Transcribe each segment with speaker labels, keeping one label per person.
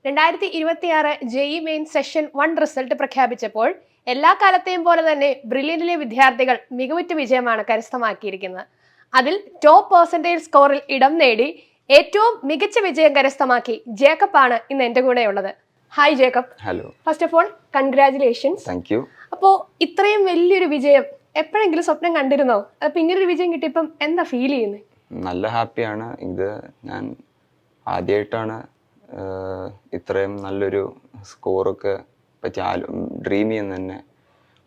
Speaker 1: 2026 JEE main session 1 result പ്രഖ്യാപിച്ചപ്പോൾ എല്ലാ കാലത്തെയും പോലെ തന്നെ ബ്രില്യന്റിലെ വിദ്യാർത്ഥികൾ മികവുറ്റ വിജയമാണ് കരസ്ഥമാക്കിയിരിക്കുന്നത്. അതിൽ ടോപ്പ് പെർസെന്റേജ് സ്കോറിൽ ഇടം നേടി ഏറ്റവും മികച്ച വിജയം കരസ്ഥമാക്കി ജേക്കബ് ആണ് ഇന്ന് എന്റെ കൂടെ ഉള്ളത്. Hi Jacob.
Speaker 2: Hello.
Speaker 1: First of all congratulations.
Speaker 2: Thank you.
Speaker 1: അപ്പോ ഇത്രയും വലിയൊരു വിജയം എപ്പോഴെങ്കിലും സ്വപ്നം കണ്ടിരുന്നോ? അപ്പൊ ഇങ്ങനൊരു വിജയം കിട്ടിയപ്പം എന്താ ഫീൽ ചെയ്യുന്നത്?
Speaker 2: നല്ല ഹാപ്പിയാണ്. ഇത് ഞാൻ ആദ്യമായിട്ടാണ് ഇത്രയും നല്ലൊരു സ്കോറൊക്കെ പറ്റി ഡ്രീം ചെയ്യുന്ന തന്നെ.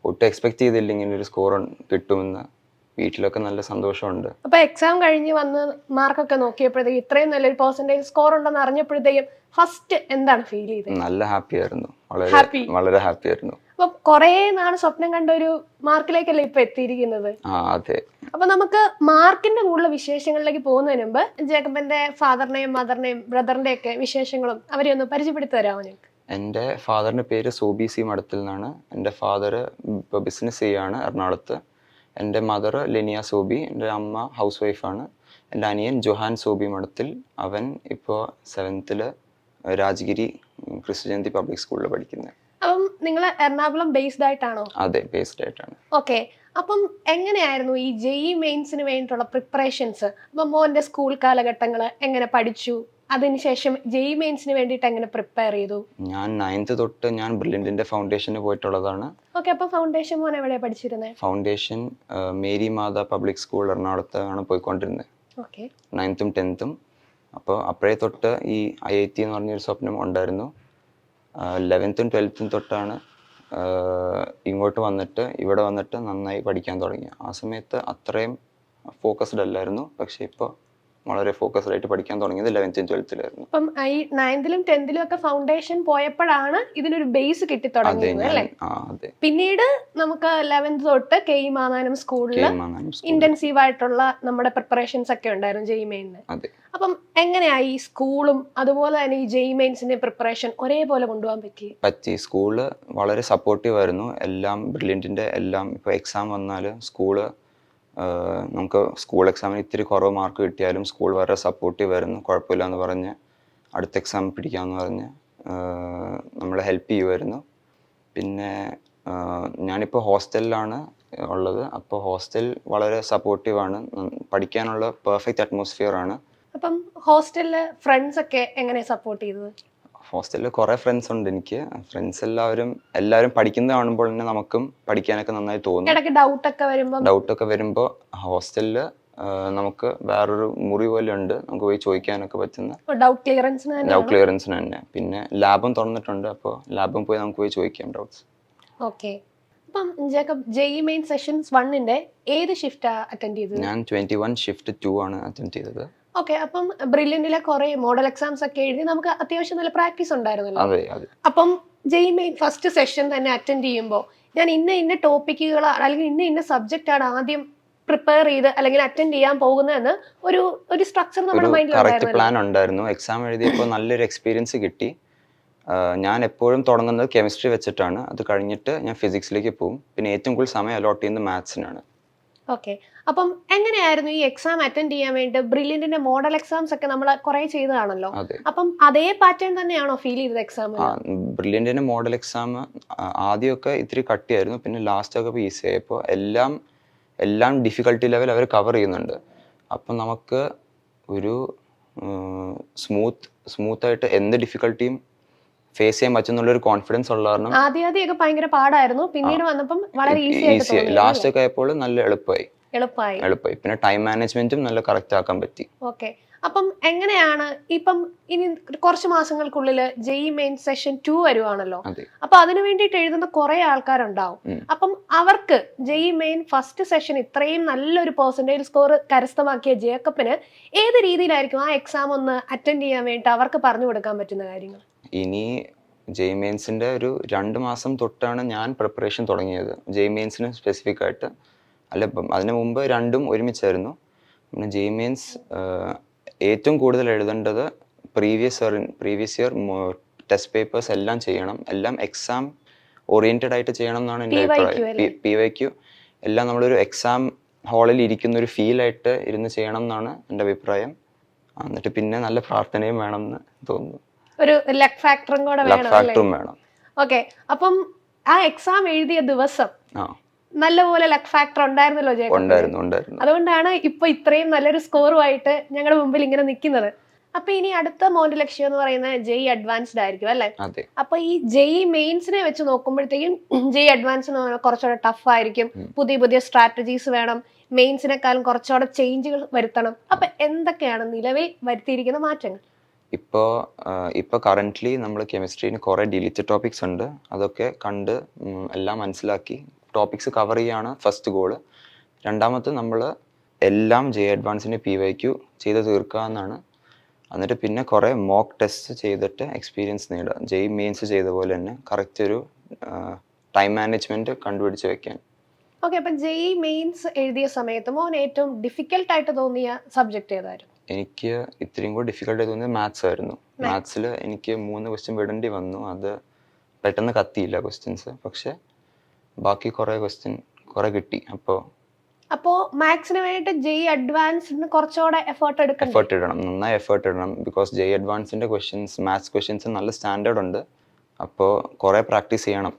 Speaker 2: ഒട്ടും എക്സ്പെക്ട് ചെയ്തില്ല ഇങ്ങനൊരു സ്കോർ കിട്ടുമെന്ന്. വീട്ടിലൊക്കെ നല്ല സന്തോഷമുണ്ട്.
Speaker 1: അപ്പൊ എക്സാം കഴിഞ്ഞ് വന്ന് മാർക്കൊക്കെ നോക്കിയപ്പോഴത്തേക്ക് ഇത്രയും നല്ലൊരു പെർസെന്റേജ് സ്കോർ ഉണ്ടെന്ന് അറിഞ്ഞപ്പോഴത്തേക്കും ഫസ്റ്റ് എന്താണ് ഫീൽ ചെയ്തത്?
Speaker 2: നല്ല ഹാപ്പി ആയിരുന്നു, വളരെ ഹാപ്പി ആയിരുന്നു.
Speaker 1: അപ്പൊ കൊറേ നാള് സ്വപ്നം കണ്ട ഒരു മാർക്കിലേക്കല്ലേ ഇപ്പൊ എത്തിയിരിക്കുന്നത്?
Speaker 2: അതെ.
Speaker 1: അപ്പൊ നമുക്ക് മാർക്കിന്റെ കൂടുതൽ വിശേഷങ്ങളിലേക്ക് പോകുന്നതിന് മുമ്പ് ജേക്കബിന്റെ ഫാദറിനെയും മദറിനെയും ബ്രദറിന്റെ ഒക്കെ വിശേഷങ്ങളും അവരെ ഒന്ന് പരിചയപ്പെടുത്തി തരാമോ നിങ്ങൾക്ക്?
Speaker 2: എൻ്റെ ഫാദറിന്റെ പേര് സോബി സി മഠത്തിൽ നിന്നാണ്. എൻ്റെ ഫാദർ ഇപ്പോൾ ബിസിനസ് ചെയ്യാണ് എറണാകുളത്ത്. എൻ്റെ മദർ ലെനിയ സോബി. എൻ്റെ അമ്മ ഹൗസ് വൈഫാണ്. എൻ്റെ അനിയൻ ജൊഹാൻ സോബി മഠത്തിൽ. അവൻ ഇപ്പോൾ 7th രാജഗിരി ക്രിസ്ത്യജയന്തി പബ്ലിക് സ്കൂളിൽ പഠിക്കുന്നത്.
Speaker 1: അപ്പം നിങ്ങൾ എറണാകുളം ബേസ്ഡ് ആയിട്ടാണോ?
Speaker 2: അതെ, ബേസ്ഡ് ആയിട്ടാണ്.
Speaker 1: ഓക്കെ. അപ്പം എങ്ങനെയായിരുന്നു ഈ ജെഇ മെയിൻസിന് വേണ്ടിയിട്ടുള്ള പ്രിപ്പറേഷൻസ്? അപ്പം മോന്റെ സ്കൂൾ കാലഘട്ടങ്ങൾ എങ്ങനെ പഠിച്ചു? അതിനുശേഷം ജെഇ മെയിൻസിന് വേണ്ടിയിട്ട് എങ്ങനെ പ്രിപ്പയർ ചെയ്തു?
Speaker 2: ഞാൻ 9th തൊട്ട് ഞാൻ ബ്രില്യന്റിന്റെ ഫൗണ്ടേഷന് പോയിട്ടുള്ളതാണ്.
Speaker 1: ഓക്കെ. അപ്പൊ ഫൗണ്ടേഷൻ മോൻ എവിടെയാണ് പഠിച്ചിരുന്നത്?
Speaker 2: ഫൗണ്ടേഷൻ മേരി മാതാ പബ്ലിക് സ്കൂൾ എറണാകുളത്താണ് പോയിക്കൊണ്ടിരുന്നത്.
Speaker 1: ഓക്കെ.
Speaker 2: 9th 10th. അപ്പോൾ അപ്പോഴേ തൊട്ട് ഈ IIT എന്ന് പറഞ്ഞൊരു സ്വപ്നം ഉണ്ടായിരുന്നു. 11th 12th തൊട്ടാണ് ഇങ്ങോട്ട് വന്നിട്ട് ഇവിടെ വന്നിട്ട് നന്നായി പഠിക്കാൻ തുടങ്ങി. ആ സമയത്ത് അത്രയും ഫോക്കസ്ഡ് അല്ലായിരുന്നു, പക്ഷെ ഇപ്പോൾ വളരെ ഫോക്കസ്ഡ് ആയിട്ട് പഠിക്കാൻ തുടങ്ങിയത് 11th 12th
Speaker 1: അപ്പം ഈ 9th 10th ഒക്കെ ഫൗണ്ടേഷൻ പോയപ്പോഴാണ് ഇതിനൊരു ബേസ് കിട്ടി തുടങ്ങിയത് അല്ലേ? പിന്നീട് നമുക്ക് 11th തൊട്ട് കെഇ മാന്നാനം സ്കൂളിൽ ഇന്റൻസീവ് ആയിട്ടുള്ള നമ്മുടെ പ്രിപ്പറേഷൻസ് ഒക്കെ ഉണ്ടായിരുന്നു ജെഇ മെയിനിന്. അപ്പം എങ്ങനെയായി ഈ സ്കൂളും അതുപോലെ തന്നെ ഈ ജെഇ മെയിൻസിന്റെ പ്രിപ്പറേഷൻ ഒരേപോലെ കൊണ്ടുപോകാൻ പറ്റി?
Speaker 2: സ്കൂള് വളരെ സപ്പോർട്ടീവ് ആയിരുന്നു. എല്ലാം ബ്രില്യന്റിന്റെ എല്ലാം ഇപ്പോൾ എക്സാം വന്നാൽ സ്കൂള് നമുക്ക് സ്കൂൾ എക്സാമിന് ഇത്തിരി കുറവ് മാർക്ക് കിട്ടിയാലും സ്കൂൾ വളരെ സപ്പോർട്ടീവ് ആയിരുന്നു. കുഴപ്പമില്ല എന്ന് പറഞ്ഞ് അടുത്ത എക്സാം പിടിക്കാമെന്ന് പറഞ്ഞ് നമ്മളെ ഹെൽപ്പ് ചെയ്യുമായിരുന്നു. പിന്നെ ഞാനിപ്പോൾ ഹോസ്റ്റലിലാണ് ഉള്ളത്. അപ്പോൾ ഹോസ്റ്റൽ വളരെ സപ്പോർട്ടീവാണ്. പഠിക്കാനുള്ള പെർഫെക്റ്റ് അറ്റ്മോസ്ഫിയർ ആണ്.
Speaker 1: അപ്പം ഹോസ്റ്റലില് ഫ്രണ്ട്സ് ഒക്കെ എങ്ങനെ സപ്പോർട്ട് ചെയ്തത്?
Speaker 2: ഹോസ്റ്റലിൽ കുറേ ഫ്രണ്ട്സ് ഉണ്ട് എനിക്ക്. ഫ്രണ്ട്സ് എല്ലാവരും പഠിക്കുന്നത് കാണുമ്പോൾ തന്നെ നമുക്കും പഠിക്കാനൊക്കെ നന്നായി തോന്നും.
Speaker 1: ഇടയ്ക്ക് ഡൗട്ടൊക്കെ വരുമ്പോൾ
Speaker 2: ഹോസ്റ്റലിൽ നമുക്ക് വേറൊരു മുറി പോലെ ഉണ്ട്, നമുക്ക് പോയി ചോദിക്കാനൊക്കെ പറ്റുന്ന
Speaker 1: ഡൗട്ട്
Speaker 2: ക്ലിയറൻസിന് തന്നെ. പിന്നെ ലാബും തുറന്നിട്ടുണ്ട്, അപ്പോൾ ലാബും പോയി നമുക്ക് പോയി ചോദിക്കാം ഡൗട്ട്സ്.
Speaker 1: ഓക്കെ. അപ്പം ജേക്കബ് ജെഇ മെയിൻ സെഷൻസ് 1 ഏത് ഷിഫ്റ്റ് അറ്റൻഡ് ചെയ്തത്?
Speaker 2: ഞാൻ 21 ഷിഫ്റ്റ് 2 ആണ് അറ്റൻഡ് ചെയ്തത്.
Speaker 1: ഓക്കെ. അപ്പം ബ്രില്യന്റിലെ കുറെ മോഡൽ എക്സാംസ് ഒക്കെ എഴുതി നമുക്ക് അത്യാവശ്യം നല്ല പ്രാക്ടീസ് ഉണ്ടായിരുന്നല്ലോ. അപ്പം ജെഇ മെയിൻ ഫസ്റ്റ് സെഷൻ തന്നെ അറ്റൻഡ് ചെയ്യുമ്പോൾ ഞാൻ ഇന്ന ടോപ്പിക്കുകൾ അല്ലെങ്കിൽ ഇന്ന സബ്ജക്റ്റ് ആണ് ആദ്യം പ്രിപ്പയർ ചെയ്ത് അല്ലെങ്കിൽ അറ്റൻഡ് ചെയ്യാൻ പോകുന്നതെന്ന് ഒരു സ്ട്രക്ചർ നമ്മുടെ മൈൻഡിൽ
Speaker 2: പ്ലാൻ ഉണ്ടായിരുന്നു. എക്സാം എഴുതിയപ്പോൾ നല്ലൊരു എക്സ്പീരിയൻസ് കിട്ടി. ഞാൻ എപ്പോഴും തുടങ്ങുന്നത് കെമിസ്ട്രി വെച്ചിട്ടാണ്. അത് കഴിഞ്ഞിട്ട് ഞാൻ ഫിസിക്സിലേക്ക് പോകും. പിന്നെ ഏറ്റവും കൂടുതൽ സമയം അലോട്ട് ചെയ്യുന്നത് മാത്സിനാണ്.
Speaker 1: ഓക്കെ. അപ്പം എങ്ങനെയായിരുന്നു ഈ എക്സാം അറ്റൻഡ് ചെയ്യാൻ വേണ്ടി ബ്രില്യന്റിന്റെ മോഡൽ എക്സാംസ് ഒക്കെ നമ്മൾ കുറെ ചെയ്തതാണല്ലോ. അപ്പം അതേ പാറ്റേൺ തന്നെയാണോ ഫീൽ ചെയ്തത് എക്സാം?
Speaker 2: ബ്രില്യന്റിന്റെ മോഡൽ എക്സാം ആദ്യമൊക്കെ ഇത്തിരി കട്ടിയായിരുന്നു, പിന്നെ ലാസ്റ്റ് ഒക്കെ ഈസി ആയപ്പോൾ എല്ലാം ഡിഫിക്കൽട്ടി ലെവൽ അവർ കവർ ചെയ്യുന്നുണ്ട്. അപ്പം നമുക്ക് ഒരു സ്മൂത്തായിട്ട് എന്ത് ഡിഫിക്കൽട്ടിയും ഫേസ് ചെയ്യാൻ പറ്റുന്നുള്ളൊരു കോൺഫിഡൻസ് ഉള്ള കാരണം
Speaker 1: ആദ്യമൊക്കെ ഭയങ്കര പാടായിരുന്നു, പിന്നീട് വന്നപ്പം വളരെ ഈസി.
Speaker 2: ലാസ്റ്റ് ഒക്കെ ആയപ്പോൾ നല്ല എളുപ്പമായി. പിന്നെ ടൈം മാനേജ്മെന്റും നല്ല കറക്റ്റ് ആക്കാൻ പറ്റി.
Speaker 1: ഓക്കെ. അപ്പം എങ്ങനെയാണ് ഇപ്പം ഇനി കുറച്ച് മാസങ്ങൾക്കുള്ളിൽ ജെഇ മെയിൻ സെഷൻ 2 വരുവാണല്ലോ. അപ്പൊ അതിനു വേണ്ടിയിട്ട് എഴുതുന്ന കുറെ ആൾക്കാരുണ്ടാവും. അപ്പം അവർക്ക് ജെഇ മെയിൻ ഫസ്റ്റ് സെഷൻ ഇത്രയും നല്ലൊരു പെർസെന്റേജ് സ്കോർ കരസ്ഥമാക്കിയ ജേക്കബിന് ഏത് രീതിയിലായിരിക്കും ആ എക്സാം ഒന്ന് അറ്റൻഡ് ചെയ്യാൻ വേണ്ടി അവർക്ക് പറഞ്ഞു കൊടുക്കാൻ പറ്റുന്ന കാര്യങ്ങൾ?
Speaker 2: ഇനി ജെഇ മെയിൻസിന്റെ ഒരു 2 മാസം തൊട്ടാണ് ഞാൻ പ്രിപ്പറേഷൻ തുടങ്ങിയത്. ജെഇ മെയിൻസിന് സ്പെസിഫിക് ആയിട്ട് അല്ല, അതിന് മുമ്പ് രണ്ടും ഒരുമിച്ചായിരുന്നു. പിന്നെ ജെഇ മെയിൻസ് ഏറ്റവും കൂടുതൽ എഴുതേണ്ടത് പ്രീവിയസ് ഇയർ ടെസ്റ്റ് പേപ്പേഴ്സ് എല്ലാം ചെയ്യണം. എല്ലാം എക്സാം ഓറിയന്റഡ് ആയിട്ട് ചെയ്യണം എന്നാണ് എൻ്റെ അഭിപ്രായം. PYQ എല്ലാം നമ്മളൊരു എക്സാം ഹാളിൽ ഇരിക്കുന്ന ഒരു ഫീലായിട്ട് ഇരുന്ന് ചെയ്യണം എന്നാണ് എൻ്റെ അഭിപ്രായം. എന്നിട്ട് പിന്നെ നല്ല പ്രാർത്ഥനയും വേണമെന്ന് തോന്നുന്നു.
Speaker 1: ഒരു ലക്ക് ഫാക്ടറും കൂടെ
Speaker 2: ലക്ക്
Speaker 1: വേണം അല്ലേ?
Speaker 2: ഫാക്ടറും വേണം.
Speaker 1: ഓക്കെ, അപ്പം ആ എക്സാം എഴുതിയ ദിവസം
Speaker 2: ആ
Speaker 1: നല്ലപോലെ ലക്ക് ഫാക്ടർ ഉണ്ടായിരുന്നല്ലോ ജേക്കബിന്.
Speaker 2: ഉണ്ടായിരുന്നു.
Speaker 1: അതുകൊണ്ടാണ് ഇപ്പൊ ഇത്രയും നല്ലൊരു സ്കോറുമായിട്ട് ഞങ്ങളുടെ മുമ്പിൽ ഇങ്ങനെ നിൽക്കുന്നത്. അപ്പൊ ഇനി അടുത്ത മോന്റെ ലക്ഷ്യം എന്ന് പറയുന്നത് ജെയ് അഡ്വാൻസ്ഡ് ആയിരിക്കും അല്ലെ?
Speaker 2: അതെ.
Speaker 1: അപ്പൊ ഈ ജെയ് മെയിൻസിനെ വെച്ച് നോക്കുമ്പോഴത്തേക്കും ജെയ് അഡ്വാൻസ് കുറച്ചുകൂടെ ടഫ് ആയിരിക്കും, പുതിയ പുതിയ സ്ട്രാറ്റജീസ് വേണം, മെയിൻസിനെക്കാളും കുറച്ചുകൂടെ ചേഞ്ചുകൾ വരുത്തണം. അപ്പൊ എന്തൊക്കെയാണ് നിലവിൽ വരുത്തിയിരിക്കുന്ന മാറ്റങ്ങൾ?
Speaker 2: ഇപ്പോൾ കറന്റ്ലി നമ്മൾ കെമിസ്ട്രിന് കുറേ ഡിലീറ്റഡ് ടോപ്പിക്സ് ഉണ്ട്. അതൊക്കെ കണ്ട് എല്ലാം മനസ്സിലാക്കി ടോപ്പിക്സ് കവർ ചെയ്യാണ് ഫസ്റ്റ് ഗോള്. രണ്ടാമത്തെ നമ്മൾ എല്ലാം ജെ അഡ്വാൻസിൻ്റെ PYQ ചെയ്ത് തീർക്കുക എന്നാണ്. എന്നിട്ട് പിന്നെ കുറേ മോക്ക് ടെസ്റ്റ് ചെയ്തിട്ട് എക്സ്പീരിയൻസ് നേടുക. ജെയ് മെയിൻസ് ചെയ്ത പോലെ തന്നെ കറക്റ്റ് ഒരു ടൈം മാനേജ്മെൻറ്റ് കണ്ടുപിടിച്ച് വെക്കാൻ.
Speaker 1: ഓക്കെ, അപ്പൊ ജെയ് മെയിൻസ് എഴുതിയ സമയത്ത് മോൻ ഏറ്റവും ഡിഫിക്കൽട്ട് ആയിട്ട് തോന്നിയ സബ്ജക്ട് ഏതായിരുന്നു?
Speaker 2: എനിക്ക് ഇത്രയും കൂടി ഡിഫിക്കൽട്ടായി തോന്നിയത് മാത്സ് ആയിരുന്നു. മാത്സിൽ എനിക്ക് 3 ക്വസ്റ്റ്യൻ വിടേണ്ടി വന്നു. അത് പെട്ടെന്ന് കത്തിയില്ല ക്വസ്റ്റ്യൻസ്, പക്ഷെ ബാക്കി കുറേ ക്വസ്റ്റ്യൻ കുറേ കിട്ടി.
Speaker 1: അപ്പോ മാത്സിന് വേണ്ടിയിട്ട് ജെയ് അഡ്വാൻസിന് കുറച്ചുകൂടെ എഫേർട്ട്
Speaker 2: ഇടണം, നന്നായി എഫേർട്ട് ഇടണം. ബിക്കോസ് ജെയ് അഡ്വാൻസിൻ്റെ ക്വസ്റ്റ്യൻസ്, മാത്സ് ക്വസ്റ്റ്യൻസ് നല്ല സ്റ്റാൻഡേർഡ് ഉണ്ട്. അപ്പോൾ കുറേ പ്രാക്ടീസ് ചെയ്യണം,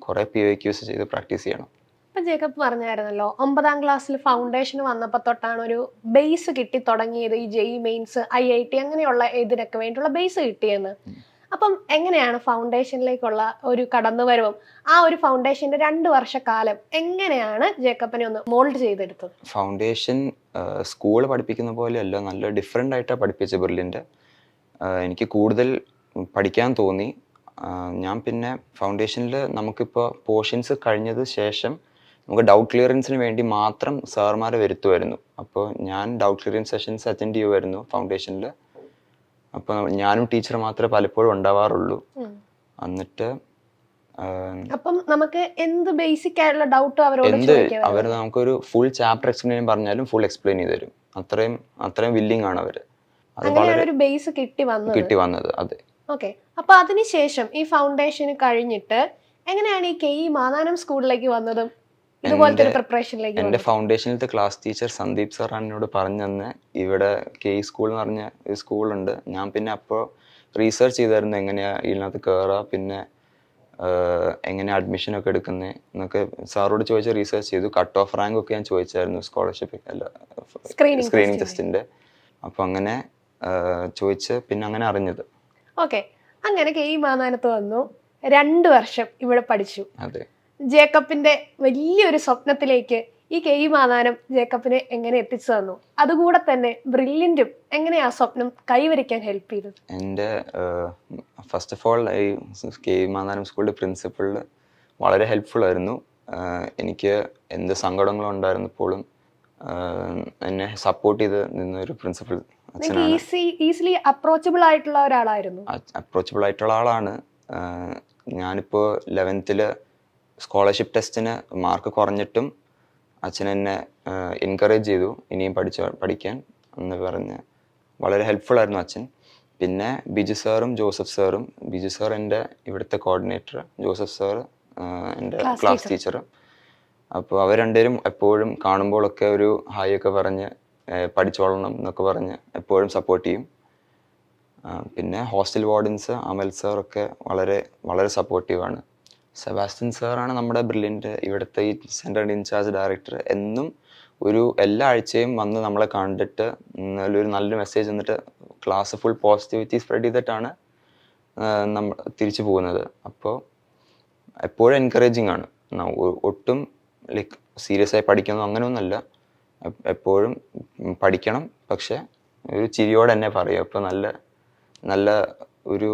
Speaker 2: കുറേ PYQs ചെയ്ത് പ്രാക്ടീസ് ചെയ്യണം.
Speaker 1: ഇപ്പൊ ജേക്കബ് പറഞ്ഞായിരുന്നല്ലോ 9ാം ക്ലാസ്സിൽ ഫൗണ്ടേഷൻ വന്നപ്പോൾ തൊട്ടാണ് ഒരു ബേസ് കിട്ടി തുടങ്ങിയത്, ഈ ജെയ് മെയിൻസ് IIT അങ്ങനെയുള്ള ഇതിനൊക്കെ വേണ്ടിയുള്ള ബേസ് കിട്ടിയെന്ന്. അപ്പം എങ്ങനെയാണ് ഫൗണ്ടേഷനിലേക്കുള്ള ഒരു കടന്നുവരവും ആ ഒരു ഫൗണ്ടേഷന്റെ 2 വർഷക്കാലം എങ്ങനെയാണ് ജേക്കബിനെ ഒന്ന് മോൾഡ് ചെയ്തെടുത്തത്?
Speaker 2: ഫൗണ്ടേഷൻ സ്കൂൾ പഠിപ്പിക്കുന്ന പോലെയല്ല, നല്ല ഡിഫറെൻ്റ് ആയിട്ടാണ് പഠിപ്പിച്ചത് ബ്രില്യൻ്റ്. എനിക്ക് കൂടുതൽ പഠിക്കാൻ തോന്നി. ഞാൻ പിന്നെ ഫൗണ്ടേഷനിൽ നമുക്കിപ്പോൾ പോർഷൻസ് കഴിഞ്ഞത് ശേഷം നമുക്ക് ഡൗട്ട് ക്ലിയറൻസിന് വേണ്ടി മാത്രം സാർമാരെ വരുത്തുമായിരുന്നു. അപ്പോൾ ഞാൻ ഡൗട്ട് ക്ലിയറൻസ് സെഷൻസ് അറ്റൻഡ് ചെയ്യുമായിരുന്നു ഫൗണ്ടേഷനിൽ. അപ്പോൾ ഞാനും ടീച്ചർ മാത്രമേ പലപ്പോഴും ഉണ്ടാവാറുള്ളൂ. എന്നിട്ട്
Speaker 1: അപ്പം നമുക്ക് എന്ത് ബേസിക് ആയിട്ടുള്ള ഡൗട്ട്
Speaker 2: അവർ നമുക്കൊരു ഫുൾ ചാപ്റ്റർ എക്സ്പ്ലെയിൻ പറഞ്ഞാലും ഫുൾ എക്സ്പ്ലെയിൻ ചെയ്ത് തരും. അത്രയും വില്ലിങ് ആണ് അവർ.
Speaker 1: ഒരു ബേസ് കിട്ടി വന്നത്.
Speaker 2: അതെ.
Speaker 1: ഓക്കെ, അപ്പൊ അതിനുശേഷം ഈ ഫൗണ്ടേഷൻ കഴിഞ്ഞിട്ട് എങ്ങനെയാണ് ഈ KE മാതാനം സ്കൂളിലേക്ക് വന്നതും ഇതുപോലത്തെ ഒരു പ്രിപ്പറേഷനിലേക്ക്?
Speaker 2: എൻ്റെ ഫൗണ്ടേഷനിലത്തെ ക്ലാസ് ടീച്ചർ സന്ദീപ് സാർ എന്നോട് പറഞ്ഞു തന്നെ ഇവിടെ KE സ്കൂൾ എന്ന് പറഞ്ഞ ഒരു സ്കൂളുണ്ട്. ഞാൻ പിന്നെ അപ്പോൾ റീസർച്ച് ചെയ്തായിരുന്നു എങ്ങനെയാ ഇതിനകത്ത് കയറുക, പിന്നെ എങ്ങനെ അഡ്മിഷനൊക്കെ എടുക്കുന്നത് എന്നൊക്കെ സാറോട് ചോദിച്ച് റീസർച്ച് ചെയ്തു. കട്ട് ഓഫ് റാങ്ക് ഒക്കെ ഞാൻ ചോദിച്ചായിരുന്നു സ്കോളർഷിപ്പ് സ്ക്രീനിങ് ടെസ്റ്റിൻ്റെ. അപ്പോൾ അങ്ങനെ ചോദിച്ച് പിന്നെ അങ്ങനെ അറിഞ്ഞത്.
Speaker 1: ഓക്കെ, അങ്ങനെ KE മാതാനത്ത് വന്നു, 2 വർഷം ഇവിടെ പഠിച്ചു.
Speaker 2: അതെ.
Speaker 1: ജേക്കബിന്റെ വലിയൊരു സ്വപ്നത്തിലേക്ക് ഈ KE മാതാനം ജേക്കബിനെ എങ്ങനെ എത്തിച്ചു തന്നു? അതുകൂടെ തന്നെ ബ്രില്യന്റും എങ്ങനെ ആ സ്വപ്നം കൈവരിക്കാൻ ഹെൽപ്പ് ചെയ്തത്?
Speaker 2: എൻ്റെ ഫസ്റ്റ് ഓഫ് ഓൾ ഈ KE മാതാനം സ്കൂളിൻ്റെ പ്രിൻസിപ്പൾ വളരെ ഹെൽപ്ഫുൾ ആയിരുന്നു. എനിക്ക് എന്ത് സങ്കടങ്ങളും ഉണ്ടായിരുന്നപ്പോഴും എന്നെ സപ്പോർട്ട് ചെയ്ത് നിന്നൊരു പ്രിൻസിപ്പൾ
Speaker 1: ഈസിലി അപ്രോച്ചബിൾ ആയിട്ടുള്ള ഒരാളായിരുന്നു.
Speaker 2: അപ്രോച്ചബിൾ ആയിട്ടുള്ള ആളാണ്. ഞാനിപ്പോൾ 11th സ്കോളർഷിപ്പ് ടെസ്റ്റിന് മാർക്ക് കുറഞ്ഞിട്ടും അച്ഛൻ എന്നെ എൻകറേജ് ചെയ്തു ഇനിയും പഠിക്കാൻ എന്ന് പറഞ്ഞ് വളരെ ഹെൽപ്ഫുൾ ആയിരുന്നു അച്ഛൻ. പിന്നെ ബിജു സാറും ജോസഫ് സാറും, ബിജു സാർ എൻ്റെ ഇവിടുത്തെ കോർഡിനേറ്റർ, ജോസഫ് സാർ എൻ്റെ ക്ലാസ് ടീച്ചർ. അപ്പോൾ അവർ രണ്ടുപേരും എപ്പോഴും കാണുമ്പോഴൊക്കെ ഒരു ഹായ് ഒക്കെ പറഞ്ഞ് പഠിച്ചോളണം എന്നൊക്കെ പറഞ്ഞ് എപ്പോഴും സപ്പോർട്ട് ചെയ്യും. പിന്നെ ഹോസ്റ്റൽ വാർഡൻസ് അമൽ സാറൊക്കെ വളരെ വളരെ സപ്പോർട്ടീവാണ്. സെബാസ്റ്റ്യൻ സാറാണ് നമ്മുടെ ബ്രില്യൻ്റ് ഇവിടുത്തെ ഈ സെൻട്രൽ ഇൻചാർജ് ഡയറക്ടർ. എന്നും എല്ലാ ആഴ്ചയും വന്ന് നമ്മളെ കണ്ടിട്ട് നല്ലൊരു മെസ്സേജ് എന്നിട്ട് ക്ലാസ് ഫുൾ പോസിറ്റിവിറ്റി സ്പ്രെഡ് ചെയ്തിട്ടാണ് നമ്മൾ തിരിച്ചു പോകുന്നത്. അപ്പോൾ എപ്പോഴും എൻകറേജിങ് ആണ്. ഒട്ടും ലൈക്ക് സീരിയസ് ആയി പഠിക്കുന്നു അങ്ങനെയൊന്നുമല്ല, എപ്പോഴും പഠിക്കണം, പക്ഷെ ഒരു ചിരിയോടെ തന്നെ പറയും. അപ്പോൾ നല്ല ഒരു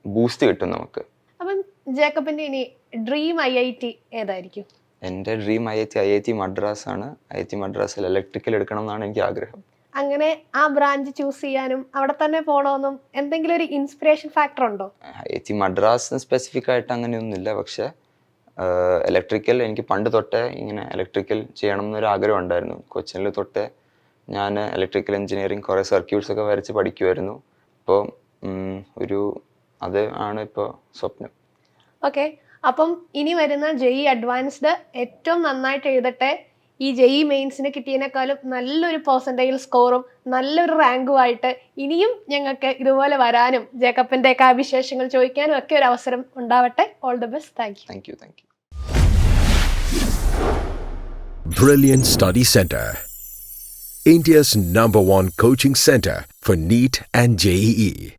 Speaker 2: ബൂസ്റ്റ് കിട്ടും നമുക്ക്.
Speaker 1: അപ്പം ജേക്കബിന്റെ ഇനി ഡ്രീം IIT ഏതായിരിക്കും?
Speaker 2: എൻ്റെ ഡ്രീം IIT മദ്രാസ് ആണ്. IIT മദ്രാസിൽ ഇലക്ട്രിക്കൽ എടുക്കണം എന്നാണ് എനിക്ക് ആഗ്രഹം.
Speaker 1: അങ്ങനെ ആ ബ്രാഞ്ച് ചൂസ് ചെയ്യാനും അവിടെ തന്നെ പോകണമെന്നും എന്തെങ്കിലും ഒരു ഇൻസ്പിറേഷൻ ഫാക്ടർ ഉണ്ടോ?
Speaker 2: IIT മദ്രാസ് സ്പെസിഫിക് ആയിട്ട് അങ്ങനെയൊന്നുമില്ല, പക്ഷെ ഇലക്ട്രിക്കൽ എനിക്ക് പണ്ട് തൊട്ടേ ഇങ്ങനെ ഇലക്ട്രിക്കൽ ചെയ്യണം എന്നൊരു ആഗ്രഹം ഉണ്ടായിരുന്നു. കൊച്ചിനിൽ തൊട്ടേ ഞാൻ ഇലക്ട്രിക്കൽ എഞ്ചിനീയറിങ് കുറേ സർക്യൂട്ട്സ് ഒക്കെ വരച്ച് പഠിക്കുമായിരുന്നു. അപ്പോൾ അത് ആണ് ഇപ്പോൾ സ്വപ്നം.
Speaker 1: ഓക്കെ, അപ്പം ഇനി വരുന്ന JEE അഡ്വാൻസ്ഡ് ഏറ്റവും നന്നായിട്ട് എഴുതട്ടെ. ഈ ജെഇ മെയിൻസിന് കിട്ടിയതിനേക്കാളും നല്ലൊരു പെർസെൻറ്റേജിൽ സ്കോറും നല്ലൊരു റാങ്കുമായിട്ട് ഇനിയും ഞങ്ങൾക്ക് ഇതുപോലെ വരാനും ജേക്കബിന്റെ ഒക്കെ വിശേഷങ്ങൾ ചോദിക്കാനും ഒക്കെ ഒരു അവസരം ഉണ്ടാവട്ടെ. All the best. Thank you.
Speaker 3: Brilliant Study Center, India's #1 coaching center for NEET and JEE.